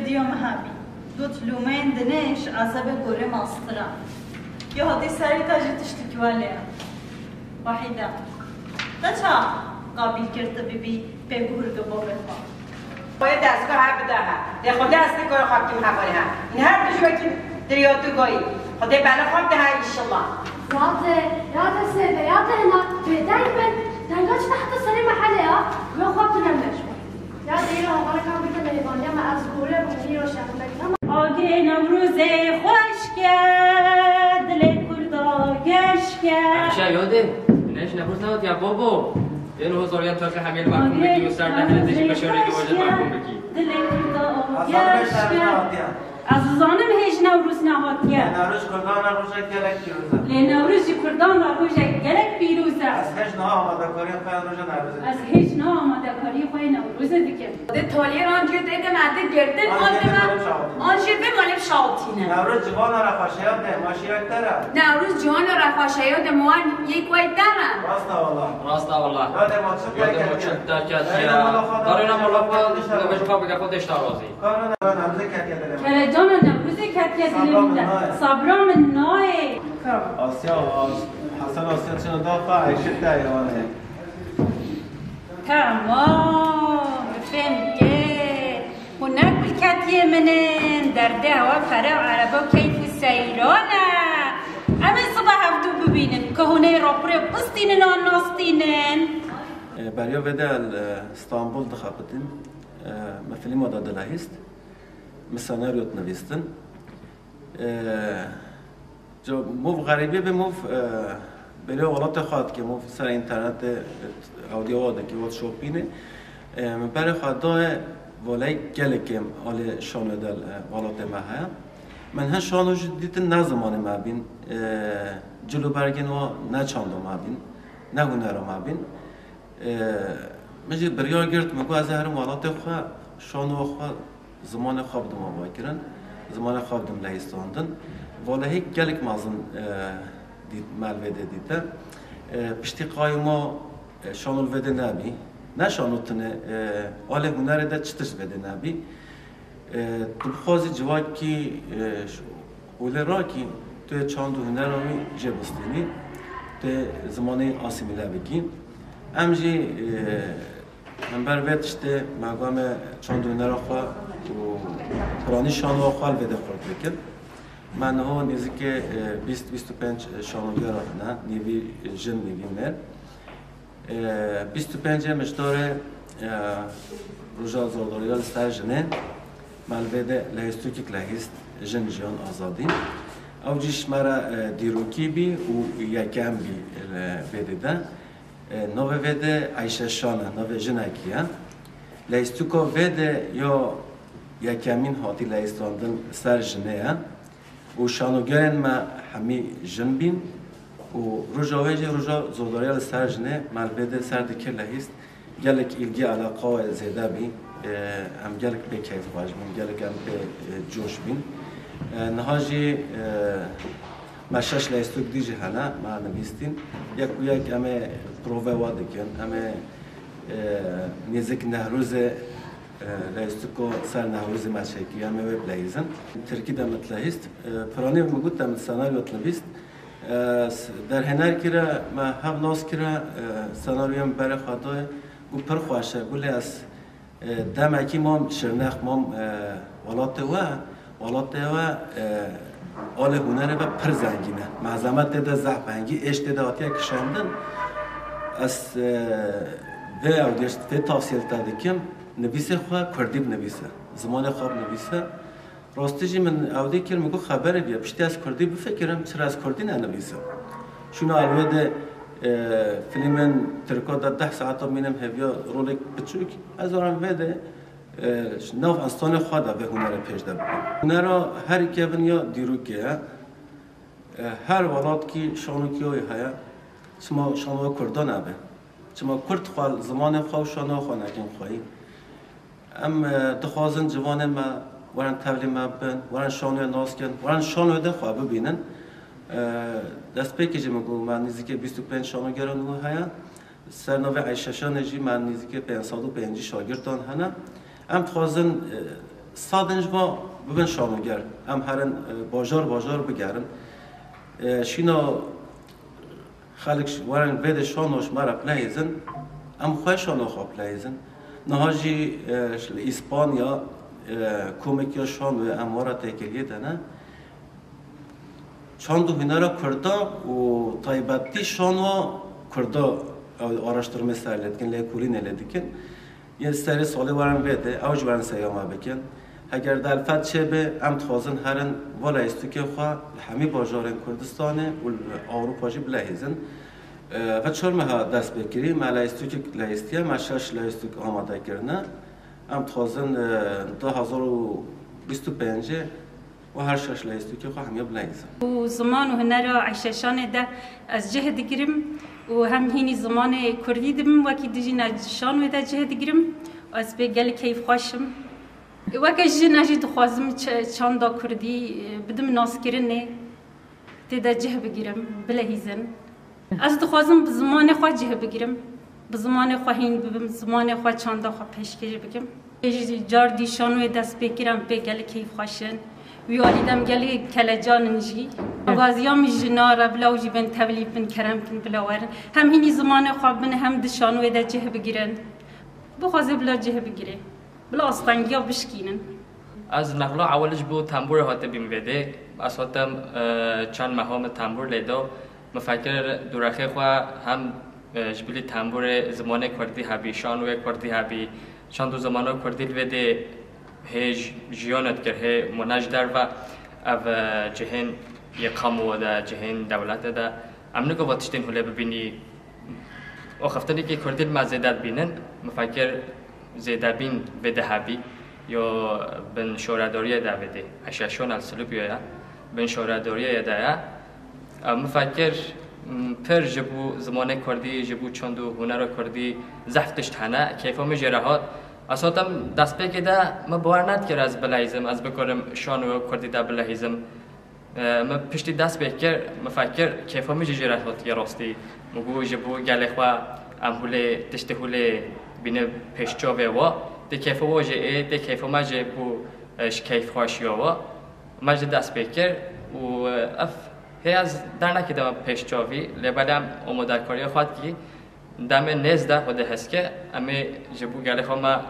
دیو مهابی دوت لومین دنش عذاب گوره ماسترا یا هادی سری تاجه تشتکی والیا واحدة دچا قابل کرده ببی بگور گبابه ما باید دستگاه هر بداها ده خود دستی کار خواب کم حوالی هم این هر دوشو بکیم دریاتو گایی خود بلا خواب ده ها ایشالله يا سيدة يا هنا دايما دايما تحت السرير محلها ويا خاطر نمشي يا ديرا هذا كان بيت اليابان يا ما أذكره بقولي وشافك آگه نوروز خوش کرد لکردا گش کرد همیشه یاده نش نوروز نبود یا بابا این حضوریت تا که همه محکوم بگی و سر دهنه دیشی بشاره که واجد محکوم بگی لکردا گش کرد عزیزانم هیچ نوروز نهاتیه نوروز کردان روز گلک پیروزه نوروز کردان روز گلک پیروزه از هیچ نه آماده کاری خواهی روز نوروزه از هیچ نه آماده کاری خواهی نوروزه دیگه ده تالی رانجو دیده مده گردن آن شده مالب شاوتینه نوروز جوان را خوشیات ده ماشی یک داره نوروز جوان را خوشیات موان یک وای داره راستا والله یاد مقصود در کتیا داره ملاقات بهش خواب بگه خودش ترازی کارو نوروز کتیا داره جان نوروز کتیا دلیل صبرام نای آسیا حسن آسیا چون دافع عیشت ایوانه تمام فهمت هناك بالكاتية منين درده وفرع عربة وكيف السيرانة أما صباح هفتو ببينن كهوني رابري بستينن وناستينن بریا وده استانبول دخابتن مفیلم و داده هست مسانریوت نویستن جو موف غریبه به موف برای ولات خواهد که موف سر اینترنت اودیو واده که وات شوپینه برای خواهد دای ولای گلکم آل شانو دل ولات ماه من هر شانو جدیت نه زمان ما بین جلو برگن و نه چاندو ما بین نه هنر ما بین مجید بریا گرد مگو از هر ولات خواه شانو خواه زمان خواب دم آبای کردن زمان خواب دم لهستاندن ولی هیچ گلک مازن دید مالوده دیده پشتی قایما شانول وده نبی نه شانوتنه آل هنر ده چتش وده نبی تو بخوازی جوای کی اوله را کی تو چاند هنر رامی جبستینی تو زمان آسیمیله بگیم امجی من بر ویتشته مقام چاند هنر خواه و پرانی شانو خواه وده خورد بکن من ها نزدیک 20-25 شانوگر نه نیوی جن نیوی مر 25 مشتاره روزا زوداریال استاجنه مالوده لهستو کی لهست جن جان آزادی اوجیش مرا دیروکی بی و یکم بی وده نوه وده عیشه شانه نوه جنکیه لهستو که وده یا یکمین هاتی لهستاندن سر جنه و شانوگرن ما همی جن بین و روزا زوداریال سر جنه مالوده سر دکر لهست گلک ایلگی علاقه و زیده بی هم گلک به کیف باش بین گلک هم به جوش بین نهاجی مشش لهستوک دیجی هنه ما نویستین یک همه پروه واده کن همه نیزک نهروز لهستوکو سر نهروز مشکی همه ویب لهیزن ترکی دمت لهیست پرانی مگود دمت سناریوت نویست در هنر کرا ما هم ناس کرا سناریوم برای خواهده گو پر خواهشه گولی از دمکی مام شرنخ مام ولات و آل هنر و پر زنگینه معظمت ده زحبنگی اشت ده آتیه کشندن از و اودیشت و تفصیل تدکیم نویسه خواه کردی بنویسه زمان خواب نویسه راستیجی من اودی کرد میگو خبره بیا پشتی از کردی بفکرم چرا از کردی ننویسه شونو الوده فیلمن ترکا در 10 ساعت مینم هفیا رولک بچوک از آرام وده ناف انستان خواهد به هنر پیش داد هنر هر کی بنیا دیروکه هر ولاد کی شانو کیوی هیا شما شانو کردان ابه شما کرد خال زمان خو شانو خانه کن خواهی ام دخوازن جوان ما ورن تعلیم بن ورن شانو ناس کن ورن شانو ده خواه ببینن دست پیکیجی مگو من نزدیک 25 شانوگران نو هیا سرنوه عیششان جی من نزدیک 505 شاگردان هنه ام خوازن سادنج و ببین شانوگر ام هرن باجار بگرن شینا خالق ورن بده شانوش مرا پلیزن ام خواه شانو خواه پلیزن نهاجی اسپانیا کومکیا شانو اموارا تکلیه دنه چند هنر کردا و تایباتی شانو کردا araştırma serletkin lekulin eledikin یه سری سالی ورن بده اوج ورن سیامه بکن اگر در فت شبه ام تخوازن هرن والا استو که خواه همی باجارن کردستانه و اروپا جی بلهیزن و چرمه ها دست بکری مالا استو که لهستیه مشاش لهستو که آماده کرنه ام تخوازن 2025 و هر شش لهستو که خواه همی بلهیزن و زمان و هنر عششانه ده از جهد گرم و هم هینی زمان کردی دم وکی دیجی نجشان و ده جهد گرم از به گل کیف خوشم وکی جی نجی دخوازم چند کردی بدم ناس کرنه تدا جه بگیرم بلهیزن از دخوازم بزمان خواه جه بگیرم بزمان خواه هین ببم زمان خواه چند خواه پیشکش بگم جار دیشان و دست بگیرم به گل کیف خوشن ویالیدم گلی کلجان نجی آغازیام جناره بلاوجی بن تبلیغ بن کرم کن بلاورن هم هینی زمان خواب بن هم دشانو ادا جه بگیرن بخوازه بلا جه بگیره بلا استانگیا بشکینن از نقلا اولش بود تنبور هات بیم وده اساتم چند مهام تنبور لیدا مفکر دورخه خوا هم جبلی تنبور زمان کردی هبی شانو کردی هبی چند دو زمانو کردی وده هیچ جیانت کرده مناج در و او جهان یکم و ده جهان دولت ده امن کو واتشتین هله ببینی آخفتنی که کردیل مزیدت بینن مفکر زیده بین بده هبی یا بن شورداری ده بده اششون السلوبیه بن شورداری ده مفکر پر جبو زمان کردی جبو چندو هنر کردی زفتش تنه کیفا مجرهات اساتم دست بگیده ما باور ندکر از بلهیزم از بکرم شانو کردی ده بلهیزم ما پشتی دست بگیر مفکر کیفا میشه جرات یا راستی مگو جبو گله خوا امهوله تشته هوله بینه پشچاوه و ده کیفا واجه ده کیفا ماجه بو کیف خواشیا و ماجه دست بگیر و اف هی از در نکیده پشچاوی لبالم آماده کاری خواهد کی دم نزده خود هست که امی جبو گله خواهم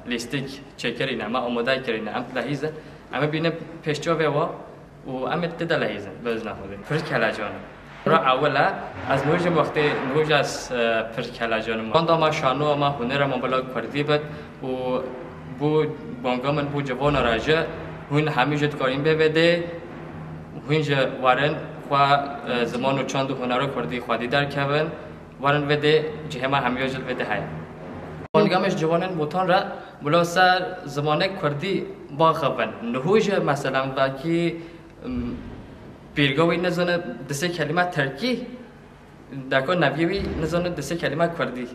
لیستیک چکرینه اما آماده کرینه ام لحیزه اما بینه پشچاوه و امی تده لحیزه بز نخوده پر کلجانه را اولا از نوج وقتی نوج از پر کلجانه ما ما شانو ما هنر ما بلا کردی بود و بو بانگا من بو جوان راجه هون همیشه کاریم بده هونجا وارن خوا زمان و چند هنر کردی خودی در کون وارن وده جهما همیاجل وده های. بانگامش جوانن بوتان را بلا سر زمانه کردی با خبن نهوج مثلا باکی پیرگاوی نزانه دسته کلمه ترکی دکان نبیوی نزانه دسته کلمه کردی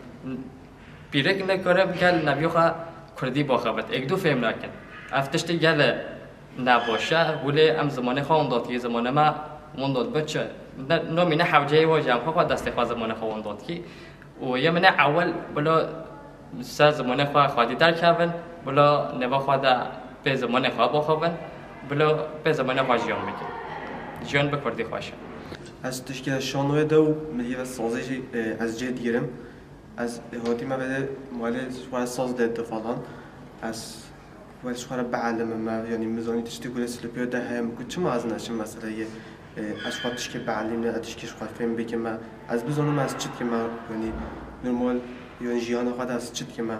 پیرک نکاره گل نبیو خوا کردی با خبت یک دو فهم نکن افتشتی گل نباشه ولی ام زمانه خواهند داد که زمانه ما من داد بچه نامینه حوجه واجم خواه دست خواه زمانه خواهند داد که و یه منه اول بلا سر زمانه خواه خواهدی در کبن بلا نوا خواه به زمانه خواه بخوابن بلا به زمانه خواه جیان میکن جیان بکردی خواهشن از تشکیل شانوه دو ملیه و سازشی از جه دیرم از هاتی ما بده مالی شوار ساز ده فلان از ولی شوار بعلم ما یعنی میزانی تشتی گل سلپیو ده هم کد چه از نشم مثلا یه از شوار تشکی بعلم نه تشکی شوار فهم بکم ما از بزنم از چت که ما یعنی نرمال یعنی جیان خود از چت که ما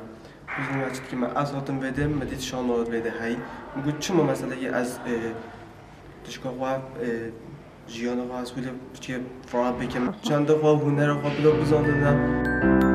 بزنم از چت که ما از هاتم بده مدید شانوه بده هی میگه چه مثلا یه از تشکی خواه جیان خواهد ولی که فرا بکم چند دفعه هنر خواه بلا بزنم